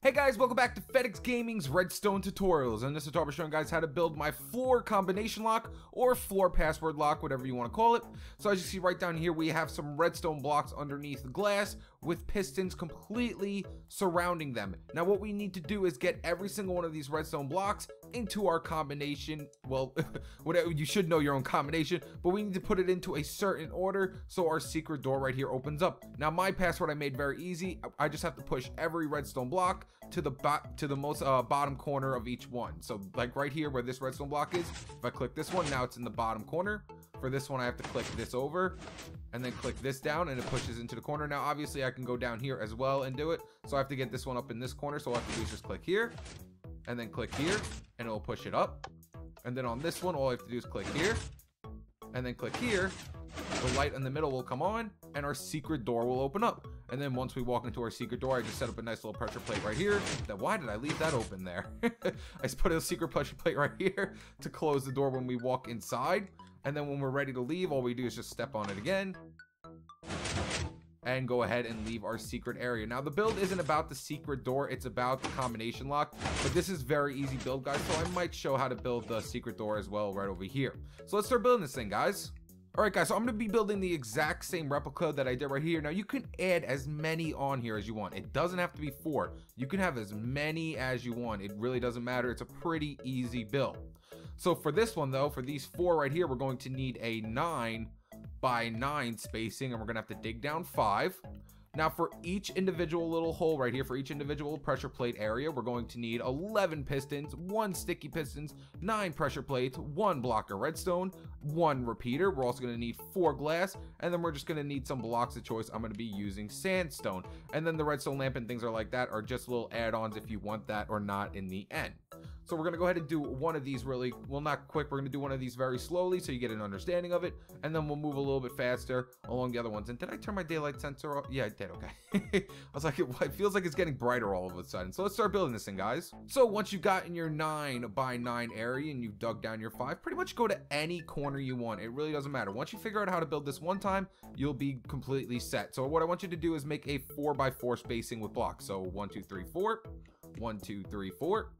Hey guys, welcome back to FedEx Gaming's Redstone tutorials. In this tutorial, we're showing guys how to build my floor combination lock or floor password lock, whatever you want to call it. So as you see right down here, we have some redstone blocks underneath the glass with pistons completely surrounding them. Now what we need to do is get every single one of these redstone blocks into our combination. Well, whatever, you should know your own combination, but we need to put it into a certain order so our secret door right here opens up. Now my password I made very easy. I just have to push every redstone block to the most bottom corner of each one. So like right here where this redstone block is, if I click this one, now it's in the bottom corner. For this one I have to click this over and then click this down and it pushes into the corner. Now obviously I can go down here as well and do it, so I have to get this one up in this corner. So all I have to do is just click here and then click here and it'll push it up. And then on this one all I have to do is click here and then click here. The light in the middle will come on and our secret door will open up. And then once we walk into our secret door, I just set up a nice little pressure plate right here. Why did I leave that open there? I just put a secret pressure plate right here to close the door when we walk inside. And then when we're ready to leave, all we do is just step on it again and go ahead and leave our secret area. Now the build isn't about the secret door, it's about the combination lock, but this is very easy build, guys, so I might show how to build the secret door as well right over here. So let's start building this thing, guys. Alright guys, so I'm going to be building the exact same replica that I did right here. Now you can add as many on here as you want. It doesn't have to be 4. You can have as many as you want. It really doesn't matter. It's a pretty easy build. So for this one though, for these 4 right here, we're going to need a 9 by 9 spacing, and we're going to have to dig down 5. Now for each individual little hole right here, for each individual pressure plate area, we're going to need 11 pistons, 1 sticky pistons, 9 pressure plates, 1 block of redstone, 1 repeater. We're also going to need 4 glass, and then we're just going to need some blocks of choice. I'm going to be using sandstone, and then the redstone lamp and things are like that are just little add-ons if you want that or not in the end. So we're going to go ahead and do one of these really, well, not quick. We're going to do one of these very slowly so you get an understanding of it, and then we'll move a little bit faster along the other ones. And did I turn my daylight sensor off? Yeah, I did. Okay. I was like, it feels like it's getting brighter all of a sudden. So let's start building this thing, guys. So once you've gotten your 9 by 9 area and you've dug down your 5, pretty much go to any corner you want. It really doesn't matter. Once you figure out how to build this one time, you'll be completely set. So what I want you to do is make a 4 by 4 spacing with blocks. So 1, 2, 3, 4, 1, 2, 3, 4.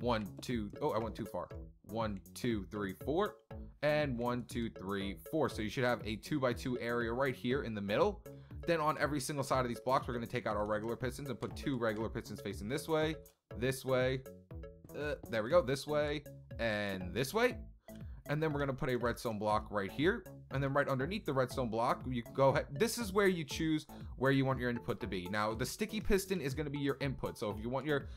1, 2, oh, I went too far. 1, 2, 3, 4, and 1, 2, 3, 4. So you should have a 2 by 2 area right here in the middle. Then on every single side of these blocks, we're going to take out our regular pistons and put 2 regular pistons facing this way, there we go, this way, and this way. And then we're going to put a redstone block right here. And then right underneath the redstone block, you can go ahead. This is where you choose where you want your input to be. Now, the sticky piston is going to be your input. So if you want your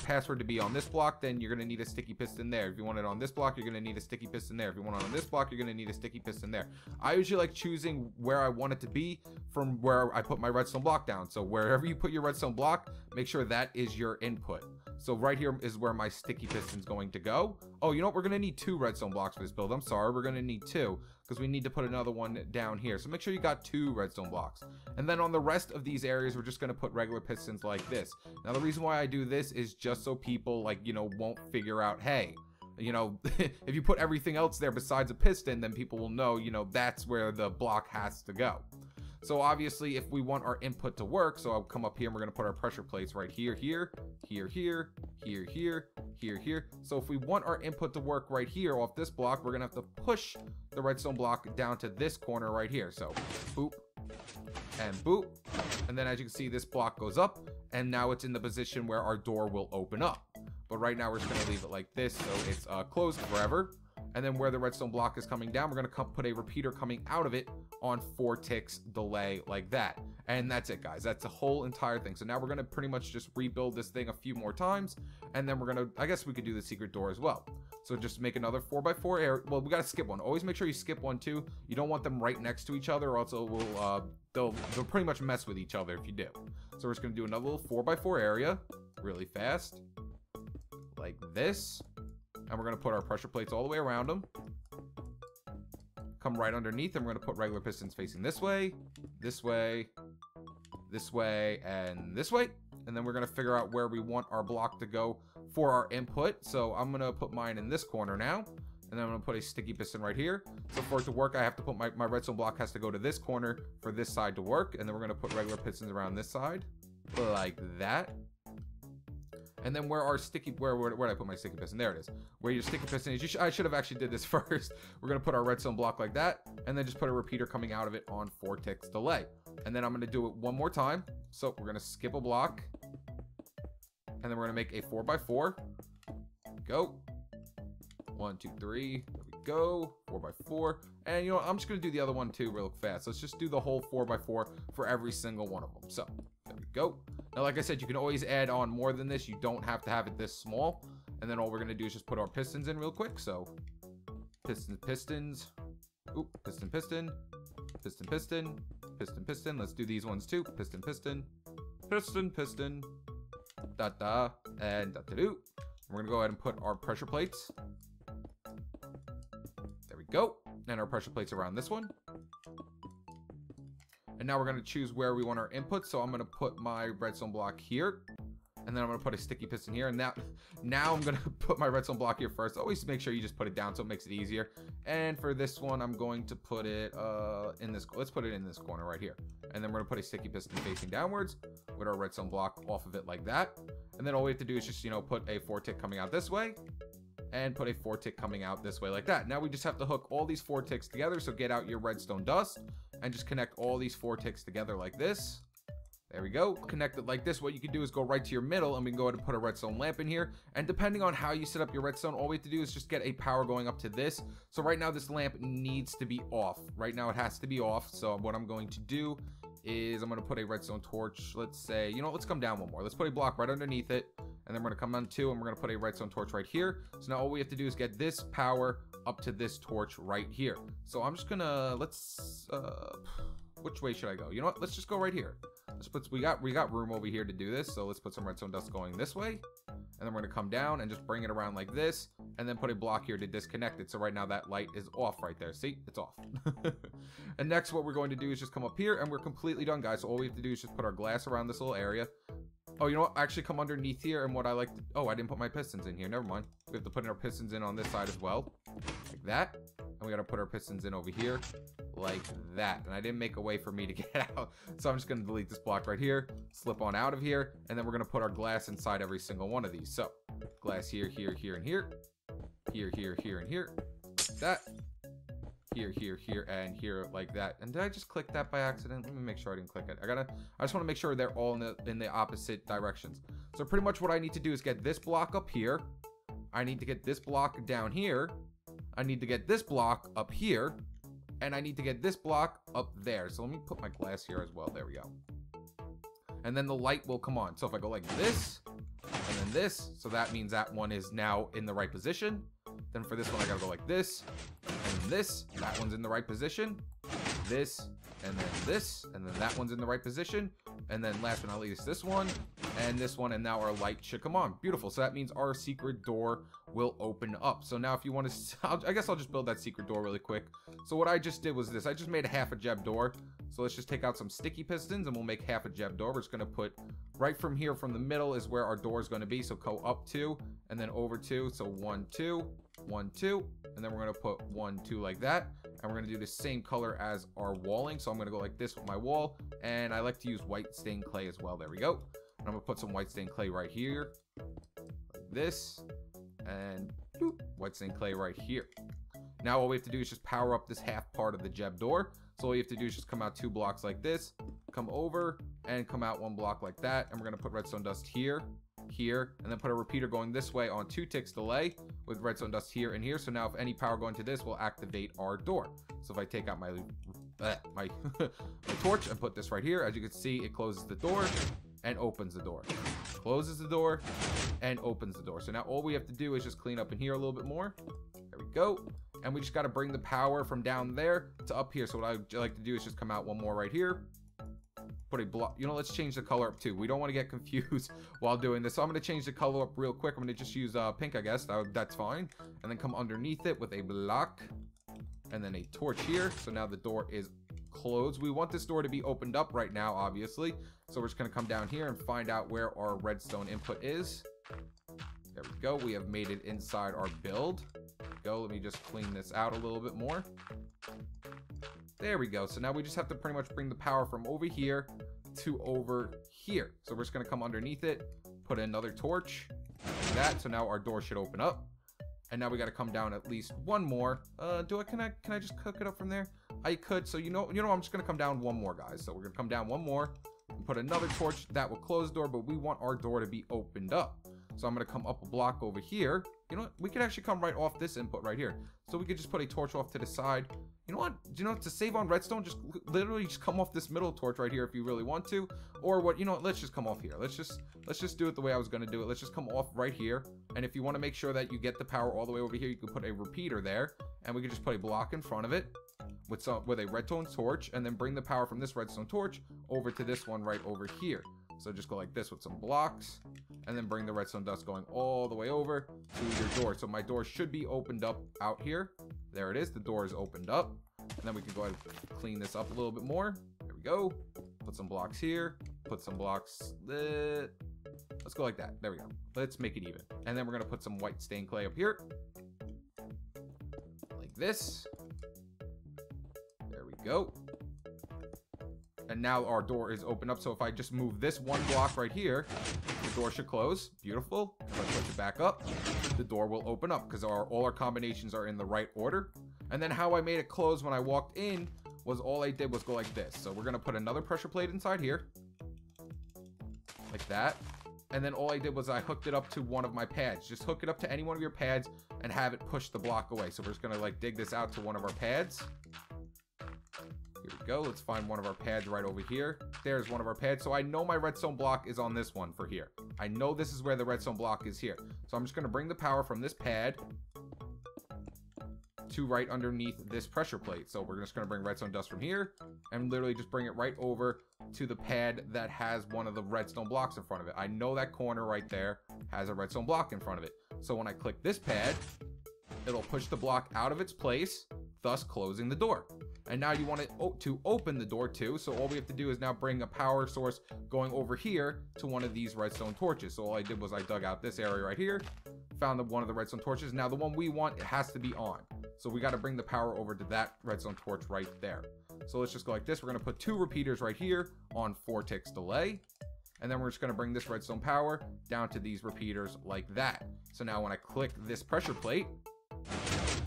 password to be on this block, then you're going to need a sticky piston there. If you want it on this block, you're going to need a sticky piston there. If you want it on this block, you're going to need a sticky piston there. I usually like choosing where I want it to be from where I put my redstone block down. So wherever you put your redstone block, make sure that is your input. So right here is where my sticky piston is going to go. Oh, you know what? We're going to need 2 redstone blocks for this build. I'm sorry. We're going to need 2 because we need to put another one down here. So make sure you got 2 redstone blocks. And then on the rest of these areas, we're just going to put regular pistons like this. Now, the reason why I do this is just so people, like, you know, won't figure out, hey, you know, if you put everything else there besides a piston, then people will know, you know, that's where the block has to go. So obviously, if we want our input to work, so I'll come up here and we're going to put our pressure plates right here, here, here, here, here, here, here, here. So if we want our input to work right here off this block, we're going to have to push the redstone block down to this corner right here. So boop and boop. And then as you can see, this block goes up and now it's in the position where our door will open up. But right now we're just going to leave it like this so it's closed forever. And then where the redstone block is coming down, we're going to put a repeater coming out of it on 4 ticks delay like that. And that's it, guys. That's the whole entire thing. So now we're going to pretty much just rebuild this thing a few more times. And then we're going to, I guess we could do the secret door as well. So just make another 4 by 4 area. Well, we got to skip one. Always make sure you skip one too. You don't want them right next to each other, or else it will, they'll pretty much mess with each other if you do. So we're just going to do another little 4 by 4 area really fast like this. And we're going to put our pressure plates all the way around them. Come right underneath, and we're going to put regular pistons facing this way, this way, this way, and this way. And then we're going to figure out where we want our block to go for our input. So I'm going to put mine in this corner now. And then I'm gonna put a sticky piston right here. So for it to work, I have to put my redstone block has to go to this corner for this side to work. And then we're gonna put regular pistons around this side, like that. And then where did I put my sticky piston? There it is. Where your sticky piston is, I should have actually did this first. We're gonna put our redstone block like that, and then just put a repeater coming out of it on 4 ticks delay. And then I'm gonna do it one more time. So we're gonna skip a block, and then we're gonna make a 4x4. Go. 1, 2, 3. There we go. 4x4. And you know what? I'm just gonna do the other one too real fast. Let's just do the whole 4x4 for every single one of them. So there we go. Now, like I said, you can always add on more than this. You don't have to have it this small. And then all we're gonna do is just put our pistons in real quick. So pistons. Oop, piston, piston, piston, piston, piston, piston. Let's do these ones too. Piston, piston, piston, piston, da da, and da da do. We're gonna go ahead and put our pressure plates. There we go. And our pressure plates around this one. And now we're gonna choose where we want our input. So I'm gonna put my redstone block here. And then I'm gonna put a sticky piston here. And now I'm gonna put my redstone block here first. Always make sure you just put it down so it makes it easier. And for this one, I'm going to put it in this, let's put it in this corner right here. And then we're gonna put a sticky piston facing downwards with our redstone block off of it like that. And then all we have to do is just, you know, put a 4 tick coming out this way and put a 4 tick coming out this way like that. Now we just have to hook all these 4 ticks together. So get out your redstone dust and just connect all these 4 ticks together like this. There we go. Connect it like this. What you can do is go right to your middle, and we can go ahead and put a redstone lamp in here. And depending on how you set up your redstone, all we have to do is just get a power going up to this. So right now this lamp needs to be off. Right now it has to be off. So what I'm going to do is I'm going to put a redstone torch. Let's say, you know, let's come down one more. Let's put a block right underneath it. And then we're going to come on 2, and we're going to put a redstone torch right here. So now all we have to do is get this power up to this torch right here. So I'm just going to, which way should I go? You know what? Let's just go right here. Let's put, we got room over here to do this. So let's put some redstone dust going this way. And then we're gonna come down and just bring it around like this. And then put a block here to disconnect it. So right now that light is off right there. See? It's off. And next what we're going to do is just come up here, and we're completely done, guys. So all we have to do is just put our glass around this little area. Oh, you know what? Actually come underneath here, and what I like to, oh, I didn't put my pistons in here. Never mind. We have to put our pistons in on this side as well. Like that. And we gotta put our pistons in over here. Like that. And I didn't make a way for me to get out. So I'm just gonna delete this block right here. Slip on out of here. And then we're gonna put our glass inside every single one of these. So glass here, here, here, and here. Here, here, here, and here. Like that. Here, here, here, and here, like that. And did I just click that by accident? Let me make sure I didn't click it. I just want to make sure they're all in the opposite directions. So pretty much what I need to do is get this block up here. I need to get this block down here. I need to get this block up here. And I need to get this block up there. So let me put my glass here as well. There we go. And then the light will come on. So if I go like this, and then this, so that means that one is now in the right position. Then for this one, I gotta go like this, and this, that one's in the right position, this, and then that one's in the right position, and then last but not least, this one, and now our light should come on. Beautiful. So that means our secret door will open up. So now if you want to, I guess I'll just build that secret door really quick. So what I just did was this. I just made a half a jeb door. So let's just take out some sticky pistons, and we'll make half a jeb door. We're just going to put right from here, from the middle is where our door is going to be. So go up 2, and then over 2. So 1, 2, 1, 2, and then we're going to put 1, 2 like that. And we're going to do the same color as our walling. So I'm going to go like this with my wall, and I like to use white stained clay as well. There we go. And I'm going to put some white stained clay right here, like this, and boop, white stained clay right here. Now all we have to do is just power up this half part of the jeb door. So all you have to do is just come out 2 blocks like this, come over, and come out 1 block like that. And we're going to put redstone dust here, here, and then put a repeater going this way on 2 ticks delay with redstone dust here and here. So now if any power going to this will activate our door. So if I take out my my torch and put this right here, as you can see, it closes the door and opens the door, closes the door and opens the door. So now all we have to do is just clean up in here a little bit more. There we go. And we just got to bring the power from down there to up here. So what I like to do is just come out 1 more right here, put a block, you know, let's change the color up too. We don't want to get confused while doing this. So I'm going to change the color up real quick. I'm going to just use pink, I guess. That's fine. And then come underneath it with a block and then a torch here. So now the door is closed. We want this door to be opened up right now, obviously. So we're just going to come down here and find out where our redstone input is. There we go. We have made it inside our build. go. Let me just clean this out a little bit more. There we go. So now we just have to pretty much bring the power from over here to over here. So we're just going to come underneath it, put another torch, like that. So now our door should open up. And now we got to come down at least one more. Can I just hook it up from there? I could. So you know, I'm just going to come down one more, guys. So we're going to come down one more and put another torch that will close the door, but we want our door to be opened up. So I'm going to come up a block over here. You know what? We could actually come right off this input right here. So we could just put a torch off to the side. You know what? To save on redstone, just literally just come off this middle torch right here if you really want to. Or what, let's just come off here. Let's just do it the way I was going to do it. Let's just come off right here. And if you want to make sure that you get the power all the way over here, you can put a repeater there. And we can just put a block in front of it with a redstone torch, and then bring the power from this redstone torch over to this one right over here. So just go like this with some blocks, and then bring the redstone dust going all the way over to your door. So my door should be opened up out here. There it is. The door is opened up. And then we can go ahead and clean this up a little bit more. There we go. Put some blocks here. Put some blocks. Let's go like that. There we go. Let's make it even. And then we're going to put some white stained clay up here. Like this. There we go. And now our door is open up. So if I just move this one block right here, the door should close. Beautiful. If I push it back up, the door will open up because all our combinations are in the right order. And then how I made it close when I walked in was all I did was go like this. So we're going to put another pressure plate inside here. Like that. And then all I did was I hooked it up to one of my pads. Just hook it up to any one of your pads and have it push the block away. So we're just going to like dig this out to one of our pads. Here we go. Let's find one of our pads right over here. There's one of our pads. So I know my redstone block is on this one for here. I know this is where the redstone block is here. So I'm just going to bring the power from this pad to right underneath this pressure plate. So we're just going to bring redstone dust from here and literally just bring it right over to the pad that has one of the redstone blocks in front of it. I know that corner right there has a redstone block in front of it. So when I click this pad, it'll push the block out of its place, thus closing the door. And now you want it to open the door too. So all we have to do is now bring a power source going over here to one of these redstone torches. So all I did was I dug out this area right here, found one of the redstone torches. Now the one we want, it has to be on. So we got to bring the power over to that redstone torch right there. So let's just go like this. We're going to put 2 repeaters right here on 4 ticks delay. And then we're just going to bring this redstone power down to these repeaters like that. So now when I click this pressure plate,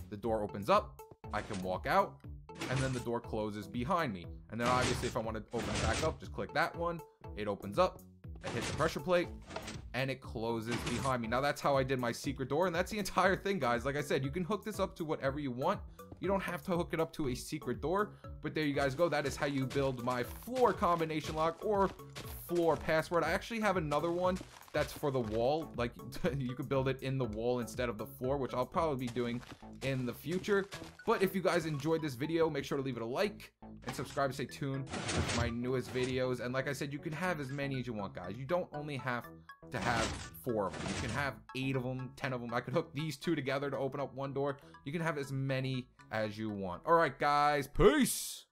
the door opens up. I can walk out. And then the door closes behind me. And then obviously if I want to open it back up, just click that one. It opens up. I hit the pressure plate. And it closes behind me. Now that's how I did my secret door. And that's the entire thing, guys. Like I said, you can hook this up to whatever you want. You don't have to hook it up to a secret door. But there you guys go. That is how you build my floor combination lock or floor password. I actually have another one that's for the wall. Like you could build it in the wall instead of the floor, which I'll probably be doing in the future. But if you guys enjoyed this video, make sure to leave it a like and subscribe to stay tuned with my newest videos. And like I said, you can have as many as you want, guys. You don't only have to have 4 of them. You can have 8 of them, 10 of them. I could hook these 2 together to open up one door. You can have as many as you want. All right, guys, peace.